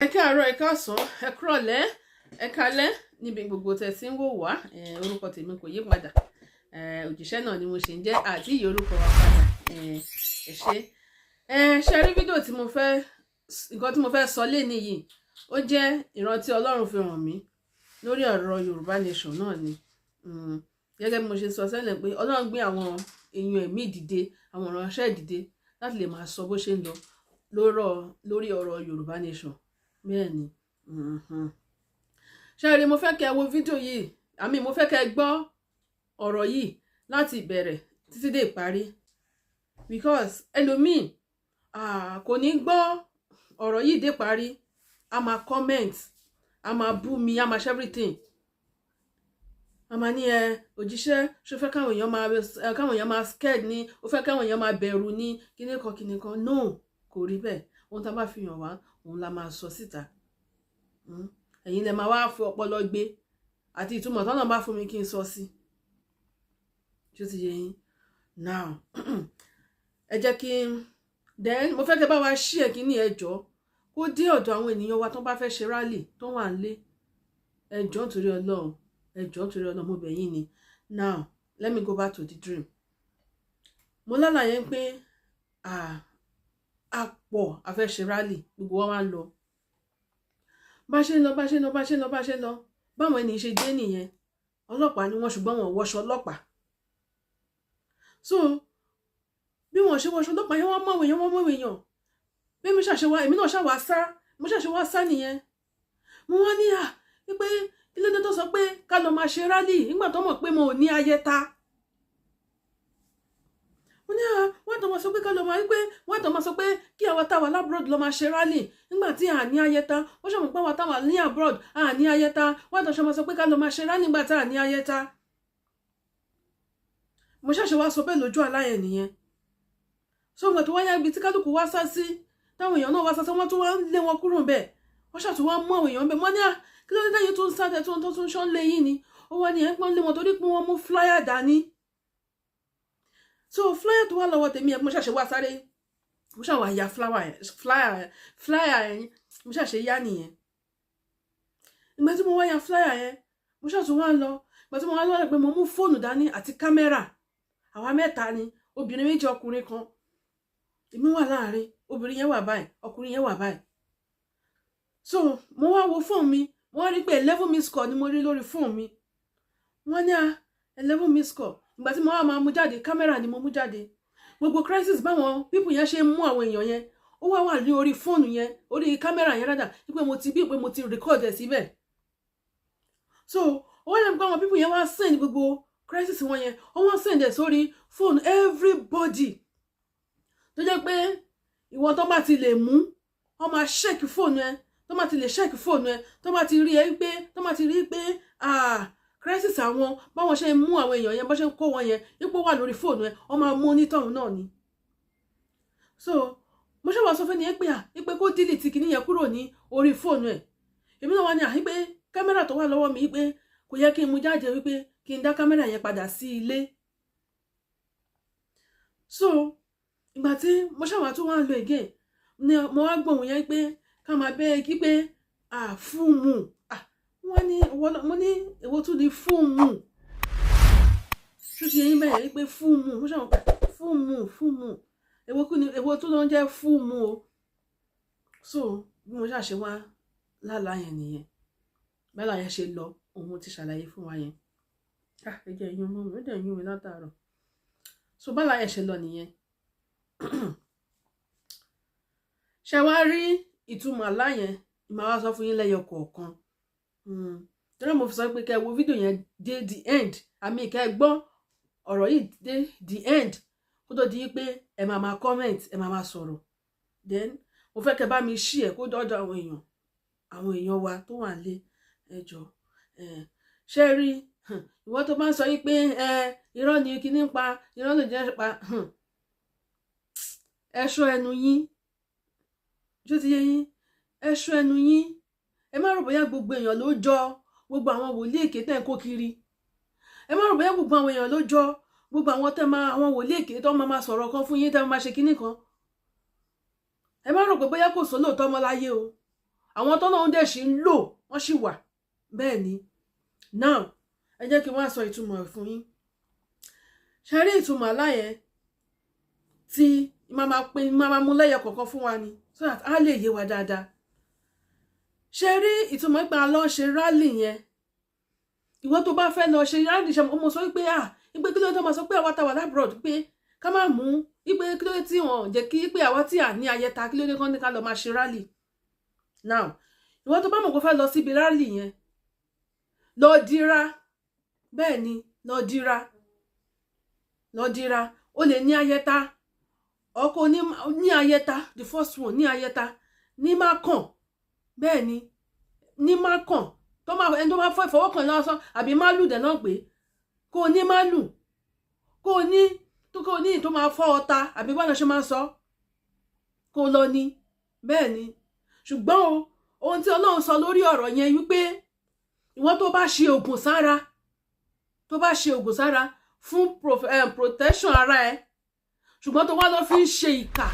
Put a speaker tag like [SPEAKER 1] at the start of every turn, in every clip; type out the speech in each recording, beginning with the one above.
[SPEAKER 1] Ẹ káàárọ̀, ẹ káàsán, ẹ kúrọ̀lẹ́, ẹ kálẹ́ níbi gbogbo tẹ́ tí ń wò wá. Orúkọ tèmi kò yí padà. Òjíṣẹ́ náà ni mo ṣe ń jẹ́ àti ìyí orúkọ wa padà. Ṣe rí fídíò tí mo fẹ́ nǹkan tí mo fẹ́ sọ lé nìyí. Ó jẹ́ ìrántí Ọlọ́run fi hàn mí lórí ọ̀rọ̀ Yorùbá Nation náà ni. Gẹ́gẹ́ bí mo ṣe sọ sẹ́lẹ̀ pé Ọlọ́run gbé àwọn èèyàn ẹ̀mí dìde, àwọn ìránṣẹ́ dìde láti lè máa sọ bó ṣe ń lọ lórí ọ̀rọ̀ Yorùbá Nation. Bẹ́ẹ̀ ni. Ṣé rí, mo fẹ́ kẹ́ wo fídíò yìí, mo fẹ́ kẹ́ gbọ́ ọ̀rọ̀ yìí láti ìbẹ̀rẹ̀ títí dé ìparí, because ẹlòmíì kò ní gbọ́ ọ̀rọ̀ yìí dé ìparí, a máa comment, a máa bú mi, a máa ṣe everything, a máa ní òjíṣẹ́ ṣó fẹ́ káwọn èèyàn máa scared ni, ó fẹ́ káwọn èèyàn máa bẹ̀rù ni, kíní kan. No, kò rí bẹ́ẹ̀. Ohun tá a bá fi hàn wá òun la máa sọ síta. Ẹ̀yin lẹ máa wá fi ọpọlọ gbé àti ìtumọ̀ tọ́nà bá fún mi kí n sọ sí. Ṣé ti yé yín? Now ẹ jẹ́ kí then mo fẹ́ kẹ́ bá wa share kíní ẹjọ́ kó dé ọ̀dọ̀ àwọn ènìyàn wa tó bá fẹ́ ṣe rally tó wà nílé. Ẹjọ́ nítorí Ọlọ́run, mo bẹ̀ yín ni. Now let me go back to the dream. Mo lálàyé pé a pọ̀ a fẹ́ ṣe rally, gbogbo wa wá lọ. Bá ṣe ń lọ báwọn ẹni ṣe dé nìyẹn. Ọlọ́pàá ni wọ́n, ṣùgbọ́n wọn wọṣọ ọlọ́pàá. So bí wọ́n ṣe wọṣọ ọlọ́pàá yẹn wọ́n mọ̀wé èèyàn. Bí èmi náà ṣàwá sá nìyẹn. Mo wá ní wípé kí ló dé tó sọ pé ká lọ máa ṣe rally nígbà tó mọ̀ pé mo ò ní ayẹta. Mo ní wọ́n tó máa sọ pé ká lọ máa wípé wọ́n tó máa sọ pé kí àwa táwa labroad lọ máa ṣe rally nígbà tí a ní ayẹta. Wọ́n ṣàmọ̀ pé àwa táwa ní abroad a ní ayẹta. Wọ́n tó máa sọ pé ká lọ máa ṣe rally nígbà tí a ní ayẹta. Mo ṣàṣẹ wá sọ bẹ́ẹ̀ lójú àlá yẹn nìyẹn. So ìgbà tó wáyá ibi tí kálukú wá sá sí, táwọn èèyàn náà wá sá sí, wọ́n tún wá ń lé wọn kúrò bẹ́ẹ̀. Wọ́n ṣàtún wá mú àwọn èèyàn bẹ́ẹ̀. Mo ní kí ló dé táyé tó ń sá tẹ̀ tó tún ṣọ́ lé yín ni. Ó wá ní ẹ̀ ń pọ́n lé wọn torí pé wọ́n mú flyer dání. So flyer tó wà lọ́wọ́ tèmi mo ṣàṣẹ wá sáré, mo ṣàwà ya flyer yẹn, mo ṣàṣẹ yá nìyẹn. Ìgbà tí mo wá ya flyer yẹn, mo ṣàtún wá lọ. Ìgbà tí mo wá lọ pé mo mú fóònù dání àti kámẹ́rà. Àwa mẹ́ta ni, obìnrin méjì ọkùnrin kan. Èmi wà láàrin, obìnrin yẹn wà báyìí, ọkùnrin yẹn wà báyìí. So mo wá wo fóònù mi, mo wá rí pé 11 miss call ni mo rí lórí fóònù mi. Wọ́n ní 11 miss call. Ìgbà tí mo wá máa mú jáde, kámẹ́rà ni mo mú jáde. Gbogbo crisis báwọn people yẹn ṣe mú àwọn èèyàn yẹn, ó wà ní orí fóònù yẹn, orí kámẹ́rà yẹn rádà, wípé mo ti record ẹ̀ síbẹ̀. So ó wá lẹ́nu pé àwọn people yẹn wá send gbogbo crisis wọn yẹn, ó wọ́n send ẹ̀ sórí fóònù everybody. Tó jẹ́ pé ìwọ tó bá ti lè mú, wọ́n máa check fóònù ẹ, tó bá ti lè check fóònù ẹ, tó bá ti rí pé crisis àwọn báwọn ṣe mú àwọn èèyàn yẹn, bó ṣe kó wọn yẹn, ipò wà lórí fóònù ẹ, wọ́n máa mú onítọ̀hún náà ni. So mo ṣe wá sọ fẹ́ ni pé kó delete kíní yẹn kúrò ní orí fóònù ẹ. Èmi náà wá ní wípé kámẹ́rà tó wà lọ́wọ́ mi wípé kò yẹ kí n mú jáde, wípé kí n dá kámẹ́rà yẹn padà sí ilé. So ìgbà tí mo ṣàwá tún wá lọ again ni mo wá gbóhùn yẹn pé ká máa bẹ́ kí pé fúùmù. Wọ́n ní mo ní èwo tún di fúùmù. Ṣó ti yẹn bẹ́ẹ̀ wípé fúùmù. Mo ṣàwọn fúùmù. Èwo tún ló ń jẹ́ fúùmù o. So bí mo ṣàṣẹ wá lálàá yẹn nìyẹn. Bẹ́ẹ̀ yẹn ṣe lọ, òun ti ṣàlàyé fún wa yẹn. Ẹ jẹ́ yún mọ́ mi, ó dẹ̀ yún mi látàárọ̀. So bẹ́ẹ̀ yẹn ṣe lọ nìyẹn. Ṣé wá rí ìtumọ̀ àlá yẹn, màá wá sọ fún yín lẹ́yọ kọ̀ọ̀kan. Torí mo fi sọ pé kẹ́ wo fídíò yẹn dé the end, kẹ́ gbọ́ ọ̀rọ̀ yìí dé the end kó tó di pé ẹ máa comment, ẹ máa sọ̀rọ̀. Then mo fẹ́ kẹ́ bá mi share kó dọ́dọ̀ àwọn èèyàn wa tó wà nílé. Ẹ jọ̀ọ́ ṣé rí ìwọ tó bá ń sọ yìí pé irọ́ ni kíní ń pa, irọ́ ló jẹ́ pa, ẹ ṣọ́ ẹnu yín. Ṣó ti yé yín? Ẹ ṣọ́ ẹnu yín. Ẹ má rò bóyá gbogbo èèyàn ló jọ gbogbo àwọn wòlíì èké tẹ́ ń kó kiri. Ẹ má rò bóyá gbogbo àwọn èèyàn ló jọ gbogbo àwọn wòlíì èké tó máa sọ̀rọ̀ kan fún yín, tẹ́ máa ṣe kíní kan. Ẹ má rò pé bóyá kò sólóòtọ́ mọ́ láyé o. àwọn tọ́lọ́run dẹ̀ ṣì ń lò wọ́n ṣì wà bẹ́ẹ̀ ni. Now ẹ jẹ́ kí n wá sọ ìtumọ̀ fún yín. Ṣé rí ìtumọ̀ àlá yẹn tí máa mú lẹ́yọ kọ̀ọ̀kan fún wa ni so that á lè yé wa dáadáa. Ṣé rí ìtumọ̀ pé a lọ ṣe rally yẹn, ìwọ tó bá fẹ́ lọ ṣe rally ṣe mo sọ pé ìpè kí ló tó máa sọ pé àwa tá wà labroad pé ká má mú ìpè kí ló tí wọ́n jẹ́ kí pé àwa tí à ní ayẹta kí ló dé kán ní ká lọ máa ṣe rally. Now ìwọ tó bá mọ̀ kó fẹ́ lọ síbi rally yẹn lọ dira, bẹ́ẹ̀ ni lọ dira o lè ní ayẹta ọkọ ní ayẹta, the first one ní ayẹta ní má kàn, bẹ́ẹ̀ ni ní má kàn tó máa ẹni tó máa fọ́ ìfọwọ́kàn lásán àbí má lù dẹ̀ náà pé kó ní má lù kó ní tó máa fọ́ ọta àbí bọ́nà ṣe máa sọ kó lọ ní, bẹ́ẹ̀ ni. Ṣùgbọ́n ohun tí Ọlọ́run sọ lórí ọ̀rọ̀ yẹn wípé ìwọ tó bá ṣe ògùn sára fún protection ara ẹ ṣùgbọ́n tó wá lọ fi ń ṣe ìkà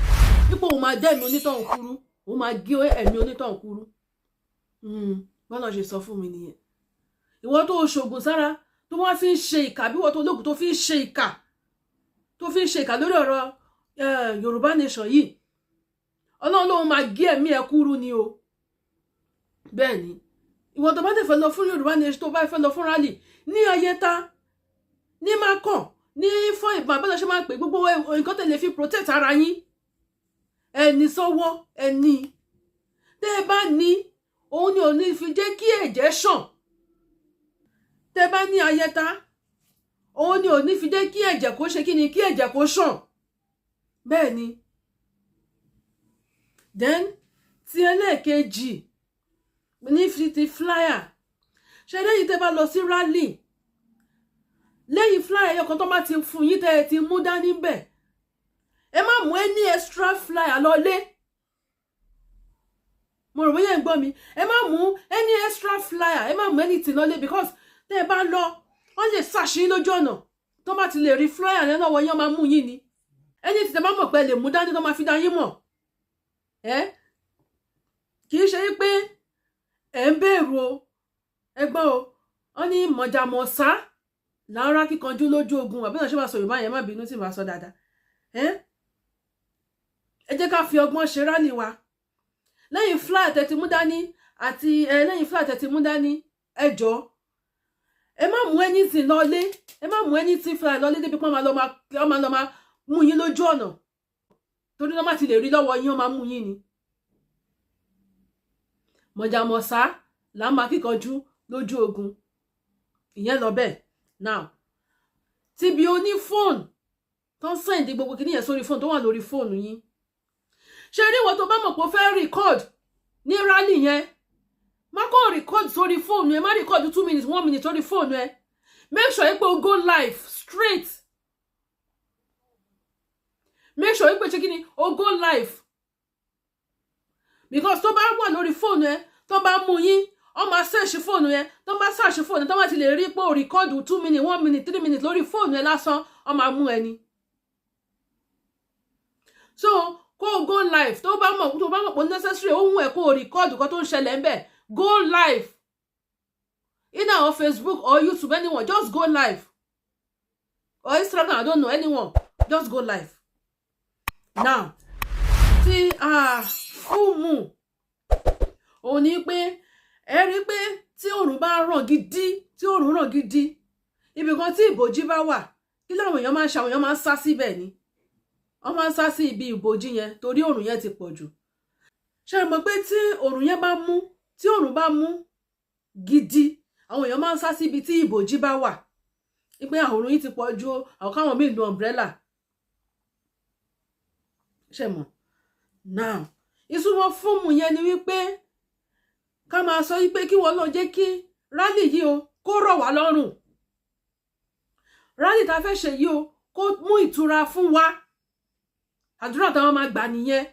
[SPEAKER 1] nípò òun máa jẹ́ ẹ̀mí onítọ̀hún kúrú, òun máa gé ẹ̀mí onítọ̀hún kúrú. Bọ́lá ṣe sọ fún mi nìyẹn. Ìwọ tó ṣògùn sára tó wá fi ń ṣe ìkà bí ìwọ tó lóògùn tó fi ń ṣe ìkà lórí ọ̀rọ̀ Yorùbá nation yìí, Ọlọ́run lóun máa gé ẹ̀mí ẹ kúrú ni o. Bẹ́ẹ̀ ni ìwọ tó bá tẹ̀ fẹ́ lọ fún Yorùbá nation tó bá fẹ́ lọ fún rally ní ayẹta ní má kàn ní fún ìbọn abẹ́lẹ̀ ṣe máa ń pè gbogbo nǹkan tẹ̀lé fi protect ara yín ẹni sọ́wọ́ ẹni tẹ́ ẹ bá ní òun ni ò ní fi jẹ́ kí ẹ̀jẹ̀ ṣàn, tẹ́ ẹ bá ní ayẹta òun ni ò ní fi jẹ́ kí ẹ̀jẹ̀ kó ṣe kí ni kí ẹ̀jẹ̀ kó ṣàn, bẹ́ẹ̀ ni. Then ti ẹlẹ́ẹ̀kejì ní ti flyer ṣe lẹ́yìn tẹ́ bá lọ sí rally lẹ́yìn flyer ẹyọ kan tó bá ti fún yín tẹ́ ẹ ti mú dání bẹ̀ ẹ má mú any extra flyer lọlé. Mo rò bóyá ń gbọ́ mi, ẹ má mú any extra flyer, ẹ má mú anything lọlé because tẹ́ ẹ bá lọ wọ́n lè ṣàṣírí lójú ọ̀nà tó bá ti lè rí flyer yẹn lọ́wọ́ yẹn máa mú yín ni. Ẹni tí tẹ́ bá mọ̀ pé lè mú dání tó máa fi dá yín mọ̀ kì í ṣe pé ẹ̀ ń bẹ̀rù o ẹgbọ́n o wọ́n ní mọ̀jàmọ̀sá lára kíkanjú lójú ogun àbí náà ṣe máa sọ Yorùbá yẹn má bínú tí màá sọ dáadáa. Ẹ jẹ́ ká fi ọgbọ́n ṣe rálì wa lẹ́yìn flyer tẹ́ ti mú dání àti lẹ́yìn flyer tẹ́ ti mú dání ẹ jọ̀ọ́ ẹ má mú anything lọlé, ẹ má mú anything flyer lọlé débi pé wọ́n máa lọ máa mú yín lójú ọ̀nà torí wọ́n má ti lè rí lọ́wọ́ yín wọ́n máa mú yín ni. Mọ̀jàmọ̀sá là ń máa kíkanjú lójú ogun ìyẹn lọ bẹ́ẹ̀. Now ti bí o ní fóònù tó ń sẹ́ǹdì gbogbo kìíní yẹn sórí fóònù tó wà lórí fóònù yín ṣe rí ìwọ tó bá mọ̀ pé ó fẹ́ record ní rally yẹn má kàn record sórí fóònù ẹ má record 2 minutes 1 minute sórí fóònù ẹ make sure pé o go live straight, make sure pé ṣe kí ni o go live because tó bá wà lórí fóònù ẹ tó bá mú yín ó máa search fóònù yẹn tó bá search fóònù tó bá ti lè rí pé o record 2 minutes 1 minute 3 minutes lórí fóònù ẹ lásán ó máa mú ẹni. So kó o go live tó bá mọ̀ pé necessary ohun ẹ̀ kó o record nǹkan tó ń ṣẹlẹ̀ ń bẹ̀ go live either on Facebook or YouTube, anyone just go live or Instagram, I don't know, anyone just go live. Now tí full moon ó ní pé ẹ rí pé tí òòrùn bá ràn gidi ibi kan tí ìbòjí bá wà kí láwọn èèyàn máa ń ṣàwọn èèyàn máa ń sá síbẹ̀ ni wọ́n máa ń sá sí ibi ìbòjí yẹn torí òòrùn yẹn ti pọ̀ jù. Ṣé ẹ mọ̀ pé tí òòrùn bá mú gidi àwọn èèyàn máa ń sá sí ibi tí ìbòjí bá wà pé òòrùn yìí ti pọ̀ jù àwọn káwọn míì lo umbrella. Ṣé mọ̀ now ìsúnmọ́ fóòmù yẹn ni wípé ká máa sọ wípé kí wọ́n lọ jẹ́ kí rálì yìí o kó rọ̀ wá lọ́rùn, rálì tá fẹ́ ṣe yìí o kó mú ìtura fún wa, àdúrà táwọn máa gbà nìyẹn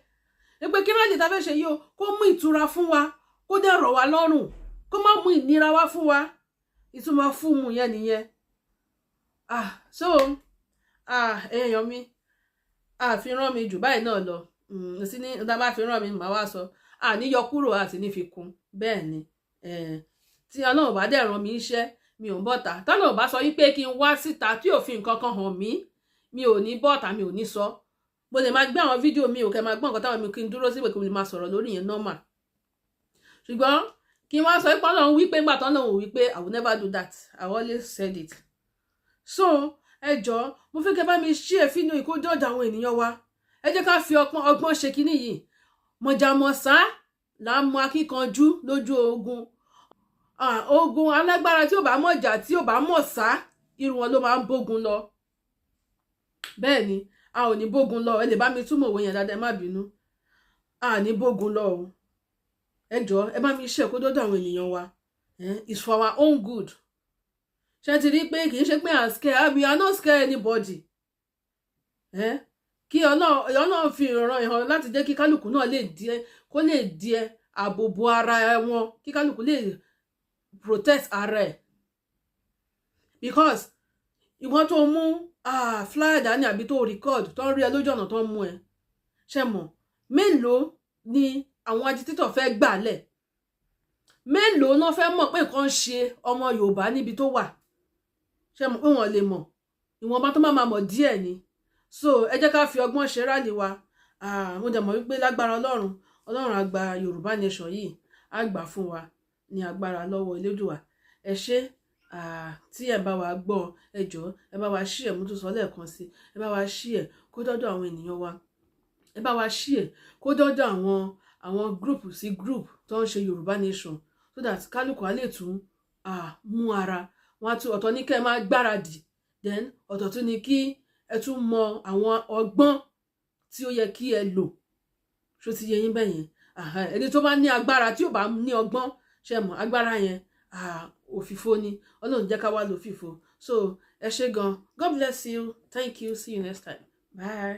[SPEAKER 1] pé kí rálì tá fẹ́ ṣe yìí o kó mú ìtura fún wa kó dẹ̀ rọ̀ wá lọ́rùn kó má mú ìnira wá fún wa, ìtumọ̀ fóòmù yẹn nìyẹn. So èèyàn mi fi rán mi jù báyìí náà lọ sí ní ọ̀dà bá fi rán mi màá wá sọ àní yọ kúrò àti ní fi kún bẹ́ẹ̀ ni tí Ọlọ́run bá dẹ̀ ràn mí iṣẹ́ mi ò ń bọ́ta tọ́lọ́run bá sọ wípé kí n wá síta tí òfin nǹkan kan hàn mí mi ò ní bọ́ta mi ò ní sọ mo lè máa gbé àwọn fídíò mi ò kẹ́ máa gbọ́ nǹkan táwọn mi kí n dúró síbẹ̀ kí n lè máa sọ̀rọ̀ lórí yẹn normal ṣùgbọ́n kí n wá sọ pé Ọlọ́run wípé ńgbà tọ́lọ́run wípé I will never do that I always said it so ẹ jọ̀ọ́ mo fẹ́ kẹ́ bá mi share fídíò ìkójọ́jà àwọn ènìyàn wa ẹ jẹ́ ká fi ọgbọ́n ṣe kinní yìí mọ̀jàmọ̀sá là ń mọ akíkanjú lójú ogun ogun alágbára tí ò bá mọ̀jà tí ò bá mọ̀ sá irú wọn ló máa ń bógun lọ bẹ́ẹ̀ ni a ò ní bógun lọ ẹ lè bá mi túmọ̀ òwe yẹn dáadáa má bínú a ní bógun lọ o ẹ jọ̀ọ́ ẹ bá mi share kó dọ́dọ̀ àwọn ènìyàn wa it's for our own good ṣé ti rí pé kì í ṣe pé à ń scare we are not scare anybody kí Ọlọ́run fi ìran ìhàn láti jẹ́ kí kálukú náà lè díẹ̀ ààbò bo ara wọn kí kálukú lè protect ara ẹ̀ because ìwọ́n tó mú flyer dání àbí tó record tó ń rí ẹ lójú ọ̀nà tó ń mú ẹ ṣe mọ̀ mélòó ni àwọn agitator fẹ́ gbàlẹ̀ mélòó náà fẹ́ mọ̀ pé nǹkan ṣe ọmọ Yorùbá níbi tó wà ṣe mọ̀ pé wọ́n lè mọ̀ ìwọ̀nba tó máa mọ̀ díẹ̀ ni so ẹ jẹ́ ká fi ọgbọ́n ṣe rálì wa mo dẹ̀ mọ̀ wípé lágbára Ọlọ́run á gba Yorùbá nation yìí á gbà fún wa ní agbára lọ́wọ́ Elédùà ẹ ṣé tí ẹ bá wa gbọ́ ẹ jọ̀ọ́ ẹ bá wa share mo tún sọ lẹ́ẹ̀kan sí ẹ bá wa share kó dọ́dọ̀ àwọn ènìyàn wa ẹ bá wa share kó dọ́dọ̀ àwọn group sí group tó ń ṣe Yorùbá nation so that kálukú á lè tún mú ara wọn tún ọ̀tọ̀ ní kẹ́ ẹ máa gbáradì then ọ̀tọ̀ tún ní kí ẹ tún mọ àwọn ọgbọ́n tí ó yẹ kí ẹ lò ṣó ti yẹ yín bẹ́yẹn ẹni tó bá ní agbára tí ò bá ní ọgbọ́n ṣe mọ̀ agbára yẹn òfìfo ni Ọlọ́run jẹ́ ká wá lò fìfo so ẹ ṣé gan God bless you thank you see you next time bye.